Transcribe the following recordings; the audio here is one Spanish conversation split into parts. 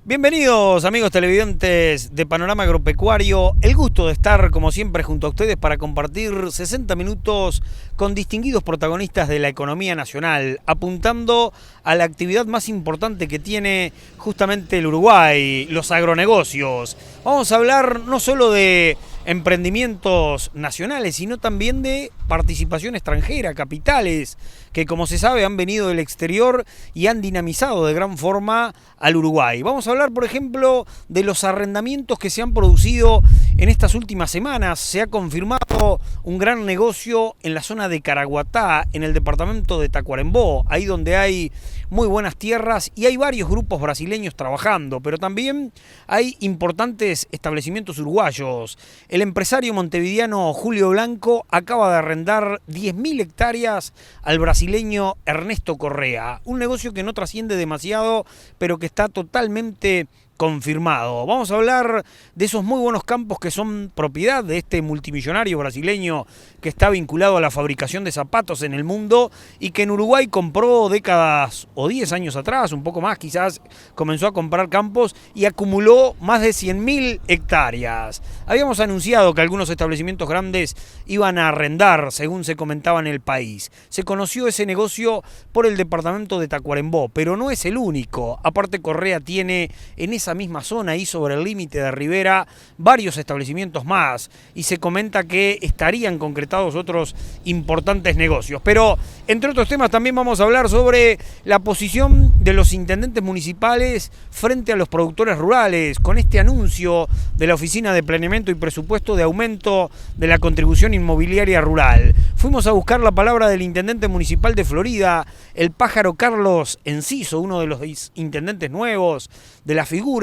Bienvenidos amigos televidentes de Panorama Agropecuario, el gusto de estar como siempre junto a ustedes para compartir 60 minutos con distinguidos protagonistas de la economía nacional, apuntando a la actividad más importante que tiene justamente el Uruguay, los agronegocios. Vamos a hablar no solo de emprendimientos nacionales, sino también de participación extranjera, capitales, que como se sabe han venido del exterior y han dinamizado de gran forma al Uruguay. Vamos a hablar, por ejemplo, de los arrendamientos que se han producido en estas últimas semanas. Se ha confirmado un gran negocio en la zona de Caraguatá, en el departamento de Tacuarembó, ahí donde hay muy buenas tierras y hay varios grupos brasileños trabajando, pero también hay importantes establecimientos uruguayos. El empresario montevideano Julio Blanco acaba de arrendar 10.000 hectáreas al brasileño Ernesto Correa, un negocio que no trasciende demasiado, pero que está totalmente confirmado. Vamos a hablar de esos muy buenos campos que son propiedad de este multimillonario brasileño que está vinculado a la fabricación de zapatos en el mundo y que en Uruguay compró décadas o 10 años atrás, un poco más quizás, comenzó a comprar campos y acumuló más de 100.000 hectáreas. Habíamos anunciado que algunos establecimientos grandes iban a arrendar, según se comentaba en el país. Se conoció ese negocio por el departamento de Tacuarembó, pero no es el único. Aparte, Correa tiene en esa misma zona, ahí sobre el límite de Rivera, varios establecimientos más y se comenta que estarían concretados otros importantes negocios. Pero entre otros temas también vamos a hablar sobre la posición de los intendentes municipales frente a los productores rurales, con este anuncio de la Oficina de Planeamiento y Presupuesto de aumento de la contribución inmobiliaria rural. Fuimos a buscar la palabra del intendente municipal de Florida, el pájaro Carlos Enciso, uno de los intendentes nuevos, de las figuras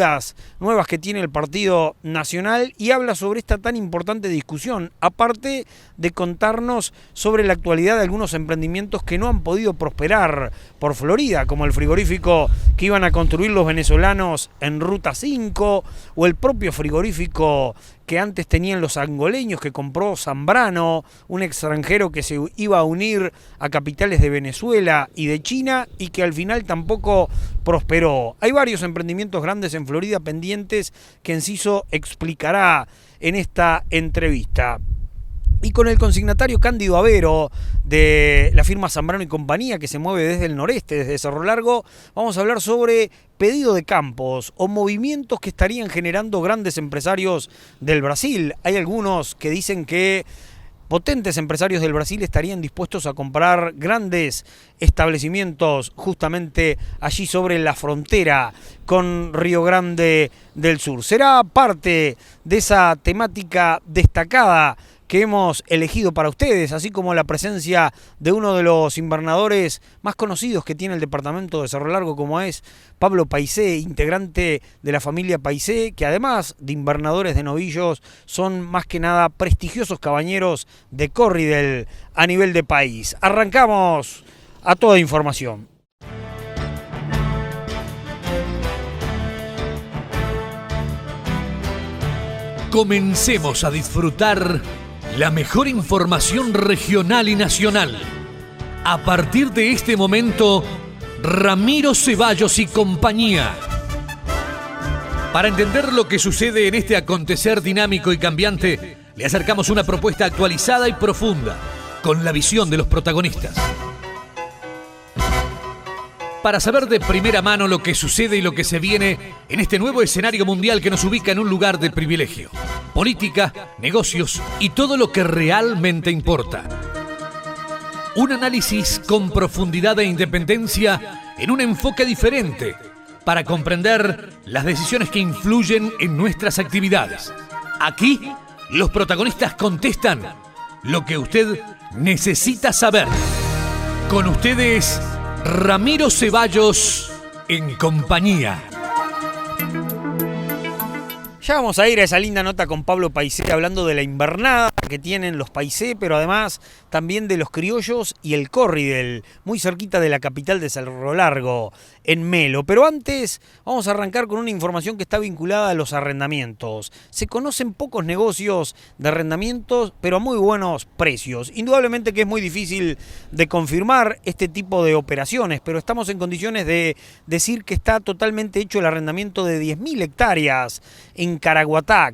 nuevas que tiene el Partido Nacional, y habla sobre esta tan importante discusión, aparte de contarnos sobre la actualidad de algunos emprendimientos que no han podido prosperar por Florida, como el frigorífico que iban a construir los venezolanos en Ruta 5, o el propio frigorífico que antes tenían los angoleños que compró Zambrano, un extranjero que se iba a unir a capitales de Venezuela y de China y que al final tampoco prosperó. Hay varios emprendimientos grandes en Florida pendientes que Enciso explicará en esta entrevista. Y con el consignatario Cándido Avero de la firma Zambrano y Compañía, que se mueve desde el noreste, desde Cerro Largo, vamos a hablar sobre pedido de campos o movimientos que estarían generando grandes empresarios del Brasil. Hay algunos que dicen que potentes empresarios del Brasil estarían dispuestos a comprar grandes establecimientos justamente allí sobre la frontera con Río Grande del Sur. Será parte de esa temática destacada que hemos elegido para ustedes, así como la presencia de uno de los invernadores más conocidos que tiene el departamento de Cerro Largo, como es Pablo Paisé, integrante de la familia Paisé, que además de invernadores de novillos, son más que nada prestigiosos cabañeros de córridel a nivel de país. Arrancamos a toda información. Comencemos a disfrutar la mejor información regional y nacional. A partir de este momento, Ramiro Ceballos y compañía. Para entender lo que sucede en este acontecer dinámico y cambiante, le acercamos una propuesta actualizada y profunda, con la visión de los protagonistas. Para saber de primera mano lo que sucede y lo que se viene en este nuevo escenario mundial que nos ubica en un lugar de privilegio. Política, negocios y todo lo que realmente importa. Un análisis con profundidad e independencia en un enfoque diferente para comprender las decisiones que influyen en nuestras actividades. Aquí, los protagonistas contestan lo que usted necesita saber. Con ustedes, Ramiro Ceballos en compañía. Ya vamos a ir a esa linda nota con Pablo Paisé hablando de la invernada que tienen los Paisé, pero además también de los criollos y el Corridel, muy cerquita de la capital de Cerro Largo, en Melo. Pero antes vamos a arrancar con una información que está vinculada a los arrendamientos. Se conocen pocos negocios de arrendamientos, pero a muy buenos precios. Indudablemente que es muy difícil de confirmar este tipo de operaciones, pero estamos en condiciones de decir que está totalmente hecho el arrendamiento de 10.000 hectáreas en Caraguatá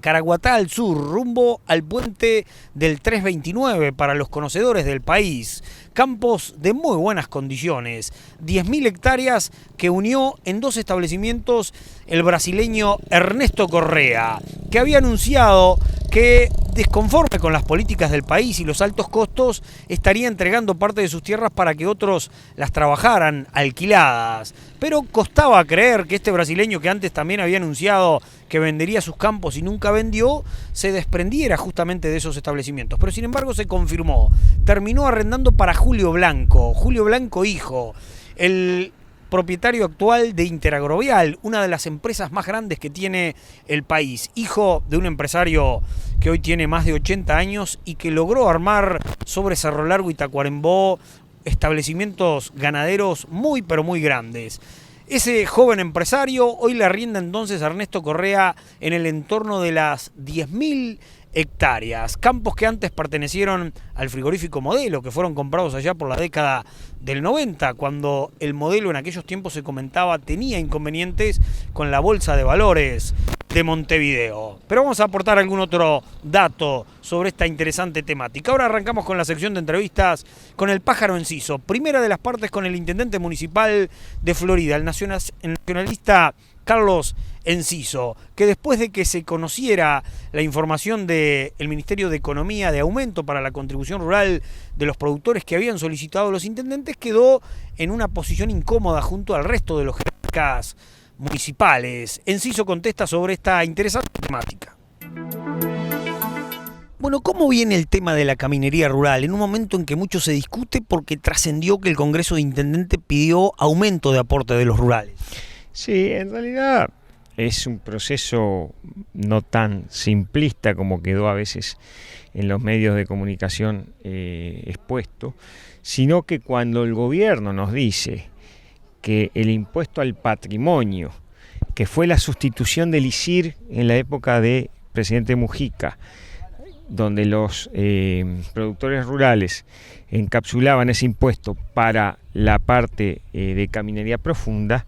al sur, rumbo al puente del 329 para los conocedores del país. Campos de muy buenas condiciones, 10.000 hectáreas que unió en dos establecimientos el brasileño Ernesto Correa, que había anunciado que, desconforme con las políticas del país y los altos costos, estaría entregando parte de sus tierras para que otros las trabajaran alquiladas. Pero costaba creer que este brasileño, que antes también había anunciado que vendería sus campos y nunca vendió, se desprendiera justamente de esos establecimientos. Pero sin embargo se confirmó. Terminó arrendando para Julio Blanco hijo, el propietario actual de Interagrovial, una de las empresas más grandes que tiene el país, hijo de un empresario que hoy tiene más de 80 años y que logró armar sobre Cerro Largo y Tacuarembó establecimientos ganaderos muy pero muy grandes. Ese joven empresario hoy le arrienda entonces a Ernesto Correa en el entorno de las 10.000 hectáreas, campos que antes pertenecieron al frigorífico Modelo, que fueron comprados allá por la década del 90, cuando el Modelo en aquellos tiempos se comentaba tenía inconvenientes con la bolsa de valores de Montevideo. Pero vamos a aportar algún otro dato sobre esta interesante temática. Ahora arrancamos con la sección de entrevistas con el Pájaro Enciso, primera de las partes con el intendente municipal de Florida, el nacionalista Carlos Enciso, que después de que se conociera la información del Ministerio de Economía de aumento para la contribución rural de los productores que habían solicitado los intendentes, quedó en una posición incómoda junto al resto de los jerarcas municipales. Enciso contesta sobre esta interesante temática. Bueno, ¿cómo viene el tema de la caminería rural? En un momento en que mucho se discute porque trascendió que el Congreso de Intendentes pidió aumento de aporte de los rurales. Sí, en realidad es un proceso no tan simplista como quedó a veces en los medios de comunicación expuesto, sino que cuando el gobierno nos dice que el impuesto al patrimonio, que fue la sustitución del ISIR en la época de presidente Mujica, donde los productores rurales encapsulaban ese impuesto para la parte de caminería profunda,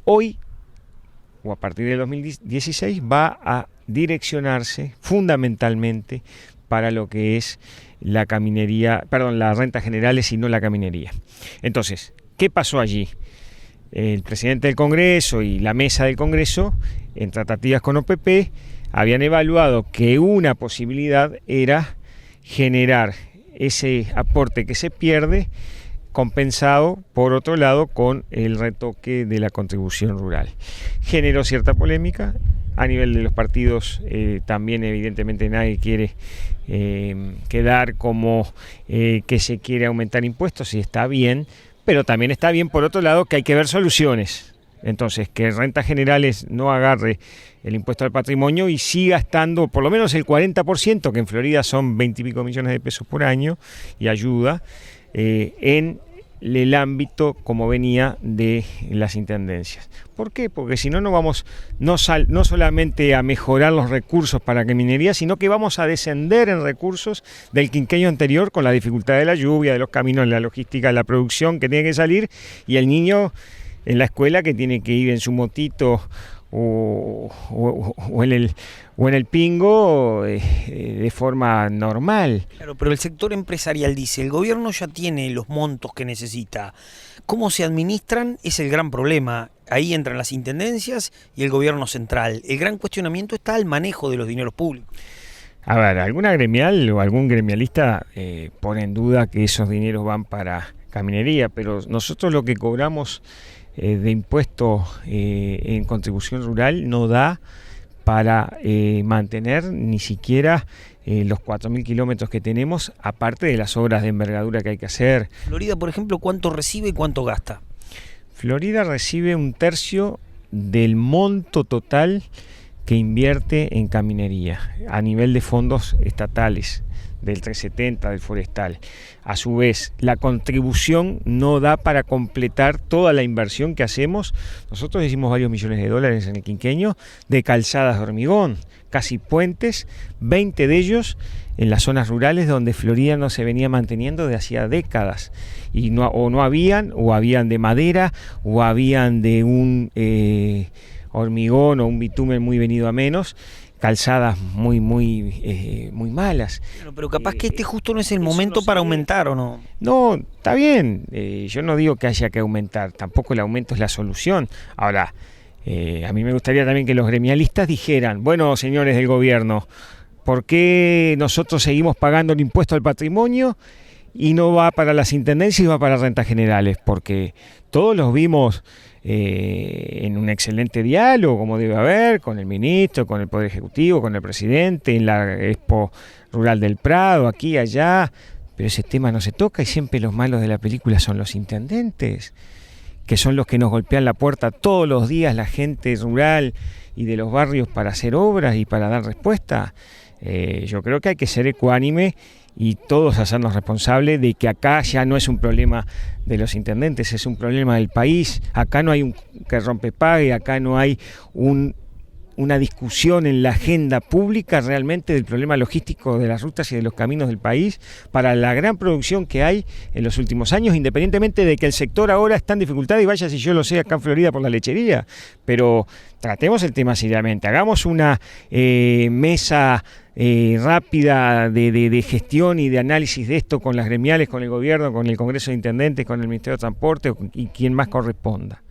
hoy, o a partir del 2016, va a direccionarse fundamentalmente para lo que es la las rentas generales y no la caminería. Entonces, ¿qué pasó allí? El presidente del Congreso y la mesa del Congreso, en tratativas con OPP, habían evaluado que una posibilidad era generar ese aporte que se pierde, compensado, por otro lado, con el retoque de la contribución rural. Generó cierta polémica a nivel de los partidos, también evidentemente nadie quiere quedar como que se quiere aumentar impuestos, y está bien, pero también está bien, por otro lado, que hay que ver soluciones. Entonces, que Rentas Generales no agarre el impuesto al patrimonio y siga estando por lo menos el 40%, que en Florida son 20 y pico millones de pesos por año, y ayuda en el ámbito como venía de las intendencias. ¿Por qué? Porque si no, no vamos no solamente a mejorar los recursos para que minería, sino que vamos a descender en recursos del quinquenio anterior, con la dificultad de la lluvia, de los caminos, la logística, la producción que tiene que salir, y el niño en la escuela que tiene que ir en su motito o en el pingo de forma normal. Claro, pero el sector empresarial dice, el gobierno ya tiene los montos que necesita. ¿Cómo se administran? Es el gran problema. Ahí entran las intendencias y el gobierno central. El gran cuestionamiento está al manejo de los dineros públicos. A ver, alguna gremial o algún gremialista pone en duda que esos dineros van para caminería, pero nosotros lo que cobramos de impuestos en contribución rural no da para mantener ni siquiera los 4.000 kilómetros que tenemos, aparte de las obras de envergadura que hay que hacer. Florida, por ejemplo, ¿cuánto recibe y cuánto gasta? Florida recibe 1/3 del monto total que invierte en caminería a nivel de fondos estatales, del 370, del forestal. A su vez, la contribución no da para completar toda la inversión que hacemos. Nosotros hicimos varios millones de dólares en el quinquenio de calzadas de hormigón, casi puentes, 20 de ellos en las zonas rurales donde Florida no se venía manteniendo de hacía décadas, y no habían, o habían de madera, o habían de un hormigón o un bitumen muy venido a menos, calzadas muy malas. Bueno, pero capaz que este justo no es el momento para aumentar, ¿o no? No, está bien, yo no digo que haya que aumentar, tampoco el aumento es la solución. Ahora, a mí me gustaría también que los gremialistas dijeran, bueno, señores del gobierno, ¿por qué nosotros seguimos pagando el impuesto al patrimonio y no va para las intendencias y va para rentas generales? Porque todos los vimos en un excelente diálogo, como debe haber, con el ministro, con el Poder Ejecutivo, con el presidente, en la Expo Rural del Prado, aquí, allá, pero ese tema no se toca y siempre los malos de la película son los intendentes, que son los que nos golpean la puerta todos los días, la gente rural y de los barrios, para hacer obras y para dar respuesta. Yo creo que hay que ser ecuánime y todos hacernos responsables de que acá ya no es un problema de los intendentes, es un problema del país. Acá no hay un que rompe pague, acá no hay una discusión en la agenda pública realmente del problema logístico de las rutas y de los caminos del país para la gran producción que hay en los últimos años, independientemente de que el sector ahora está en dificultad, y vaya si yo lo sé acá en Florida por la lechería, pero tratemos el tema seriamente, hagamos una mesa rápida de gestión y de análisis de esto con las gremiales, con el gobierno, con el Congreso de Intendentes, con el Ministerio de Transporte y quien más corresponda.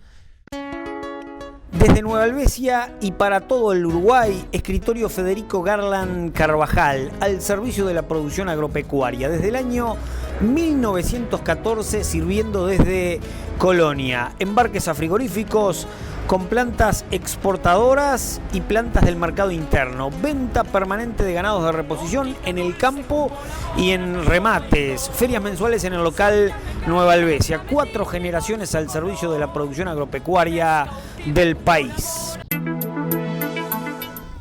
Desde Nueva Albesia y para todo el Uruguay, escritorio Federico Garland Carvajal, al servicio de la producción agropecuaria. Desde el año 1914 sirviendo desde Colonia. Embarques a frigoríficos con plantas exportadoras y plantas del mercado interno. Venta permanente de ganados de reposición en el campo y en remates. Ferias mensuales en el local Nueva Albesia. 4 generaciones al servicio de la producción agropecuaria del país.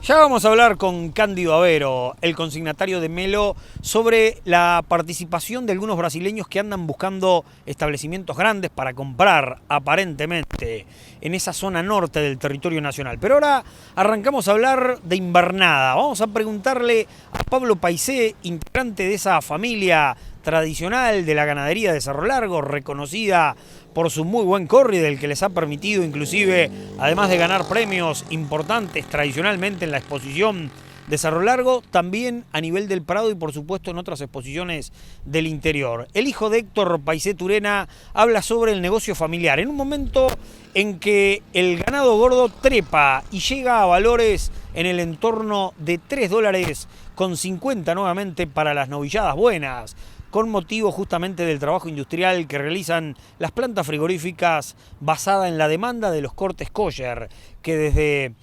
Ya vamos a hablar con Cándido Avero, el consignatario de Melo, sobre la participación de algunos brasileños que andan buscando establecimientos grandes para comprar, aparentemente, en esa zona norte del territorio nacional. Pero ahora arrancamos a hablar de invernada. Vamos a preguntarle a Pablo Paisé, integrante de esa familia tradicional de la ganadería de Cerro Largo, reconocida por su muy buen corri, del que les ha permitido inclusive, además de ganar premios importantes tradicionalmente en la exposición de Cerro Largo, también a nivel del Prado y por supuesto en otras exposiciones del interior. El hijo de Héctor Paisé Turena habla sobre el negocio familiar, en un momento en que el ganado gordo trepa y llega a valores en el entorno de $3.50 nuevamente para las novilladas buenas, con motivo justamente del trabajo industrial que realizan las plantas frigoríficas basada en la demanda de los cortes kosher, que desde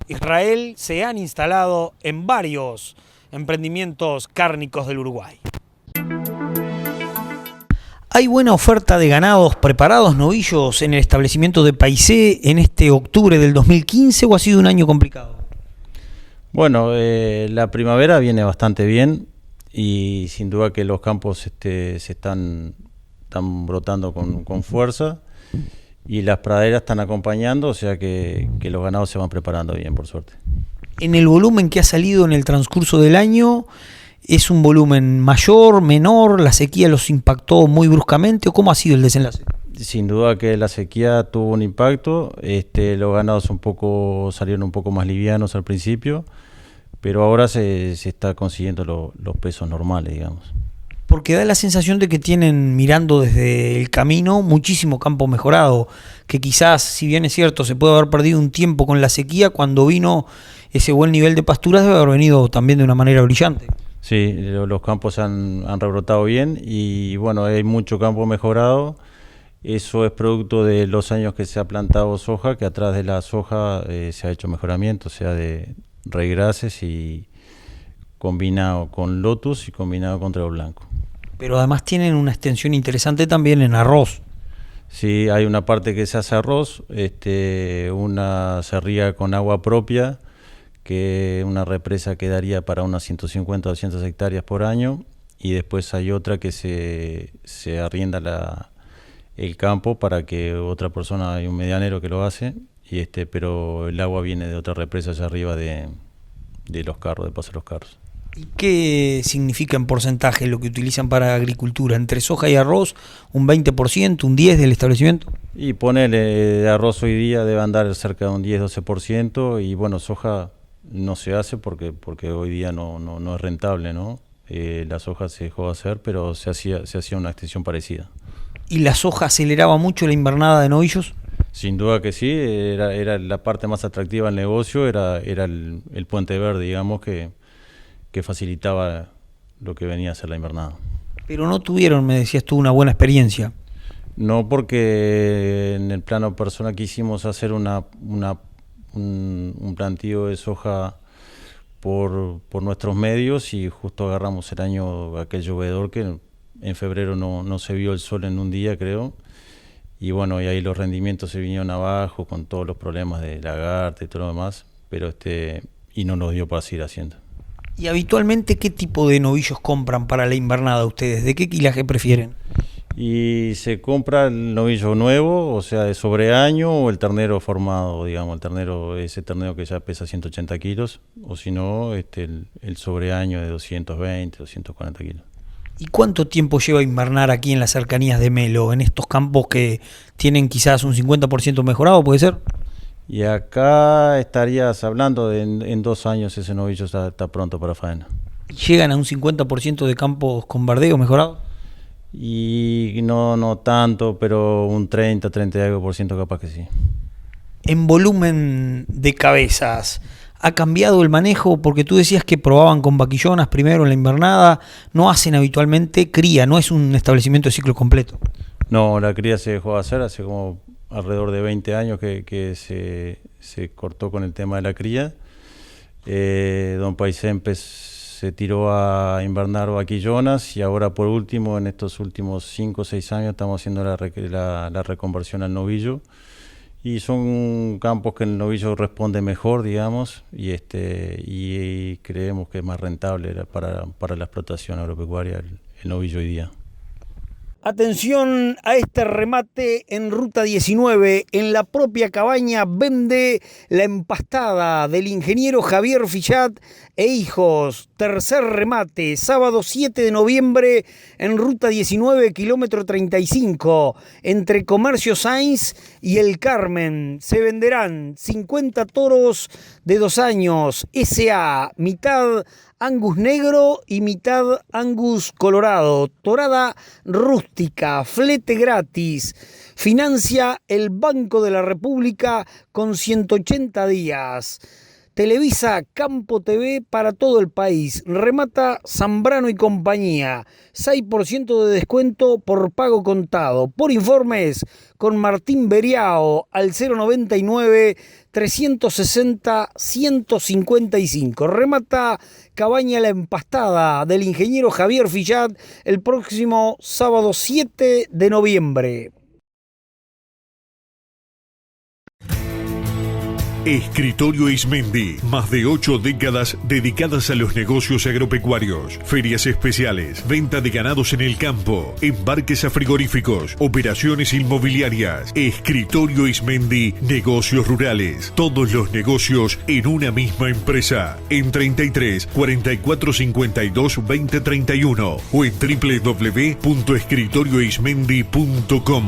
Israel se han instalado en varios emprendimientos cárnicos del Uruguay. ¿Hay buena oferta de ganados preparados, novillos, en el establecimiento de Paisé en este octubre del 2015 o ha sido un año complicado? Bueno, la primavera viene bastante bien. Y sin duda que los campos se están brotando con fuerza y las praderas están acompañando, o sea que los ganados se van preparando bien, por suerte. En el volumen que ha salido en el transcurso del año, ¿es un volumen mayor, menor? ¿La sequía los impactó muy bruscamente o cómo ha sido el desenlace? Sin duda que la sequía tuvo un impacto, los ganados salieron un poco más livianos al principio, pero ahora se está consiguiendo los pesos normales, digamos. Porque da la sensación de que tienen, mirando desde el camino, muchísimo campo mejorado, que quizás, si bien es cierto, se puede haber perdido un tiempo con la sequía, cuando vino ese buen nivel de pasturas debe haber venido también de una manera brillante. Sí, los campos han rebrotado bien y bueno, hay mucho campo mejorado. Eso es producto de los años que se ha plantado soja, que atrás de la soja se ha hecho mejoramiento, o sea, de raigrases y combinado con lotus y combinado con trébol blanco. Pero además tienen una extensión interesante también en arroz. Sí, hay una parte que se hace arroz, una se riega con agua propia, que una represa que daría para unas 150 o 200 hectáreas por año, y después hay otra que se arrienda el campo para que otra persona, hay un medianero que lo hace, pero el agua viene de otra represa allá arriba de los carros, de Paso de los Carros. ¿Y qué significa en porcentaje lo que utilizan para agricultura? ¿Entre soja y arroz, un 20%, un 10% del establecimiento? Y ponele, de arroz hoy día debe andar cerca de un 10-12%, y bueno, soja no se hace porque hoy día no es rentable, ¿no? La soja se dejó de hacer, pero se hacía una extensión parecida. ¿Y la soja aceleraba mucho la invernada de novillos? Sin duda que sí, era la parte más atractiva del negocio, era el puente verde, digamos, que facilitaba lo que venía a ser la invernada. Pero no tuvieron, me decías tú, una buena experiencia. No, porque en el plano personal quisimos hacer un plantío de soja por nuestros medios, y justo agarramos el año aquel llovedor que en febrero no se vio el sol en un día, creo, y bueno, y ahí los rendimientos se vinieron abajo con todos los problemas de lagarta y todo lo demás, pero y no nos dio para seguir haciendo. ¿Y habitualmente qué tipo de novillos compran para la invernada ustedes? ¿De qué quilaje prefieren? Y se compra el novillo nuevo, o sea, de sobreaño, o el ternero formado, digamos, ese ternero que ya pesa 180 kilos, o si no, el sobreaño de 220, 240 kilos. ¿Y cuánto tiempo lleva invernar aquí en las cercanías de Melo, en estos campos que tienen quizás un 50% mejorado, puede ser? Y acá estarías hablando de en 2 años ese novillo está pronto para faena. ¿Llegan a un 50% de campos con verdeo mejorado? Y no tanto, pero un 30 y algo por ciento capaz que sí. En volumen de cabezas, ¿ha cambiado el manejo? Porque tú decías que probaban con vaquillonas primero en la invernada, no hacen habitualmente cría, no es un establecimiento de ciclo completo. No, la cría se dejó de hacer hace como alrededor de 20 años que se cortó con el tema de la cría. Don Paisempes se tiró a invernar vaquillonas, y ahora por último, en estos últimos 5 o 6 años, estamos haciendo la reconversión al novillo, y son campos que el novillo responde mejor, digamos, y creemos que es más rentable para la explotación agropecuaria el novillo hoy día. Atención a este remate en Ruta 19. En la propia cabaña vende la empastada del ingeniero Javier Fillat e hijos. Tercer remate, sábado 7 de noviembre en Ruta 19, kilómetro 35, entre Comercio Sainz y El Carmen. Se venderán 50 toros de 2 años, SA, mitad Angus negro y mitad Angus colorado, torada rústica, flete gratis. Financia el Banco de la República con 180 días. Televisa Campo TV para todo el país. Remata Zambrano y compañía. 6% de descuento por pago contado. Por informes con Martín Beriao al 099-360-155. Remata Cabaña La Empastada del ingeniero Javier Fillat el próximo sábado 7 de noviembre. Escritorio Ismendi, más de 8 décadas dedicadas a los negocios agropecuarios, ferias especiales, venta de ganados en el campo, embarques a frigoríficos, operaciones inmobiliarias. Escritorio Ismendi, negocios rurales, todos los negocios en una misma empresa, en 33 44 52 20 31 o en www.escritorioismendi.com.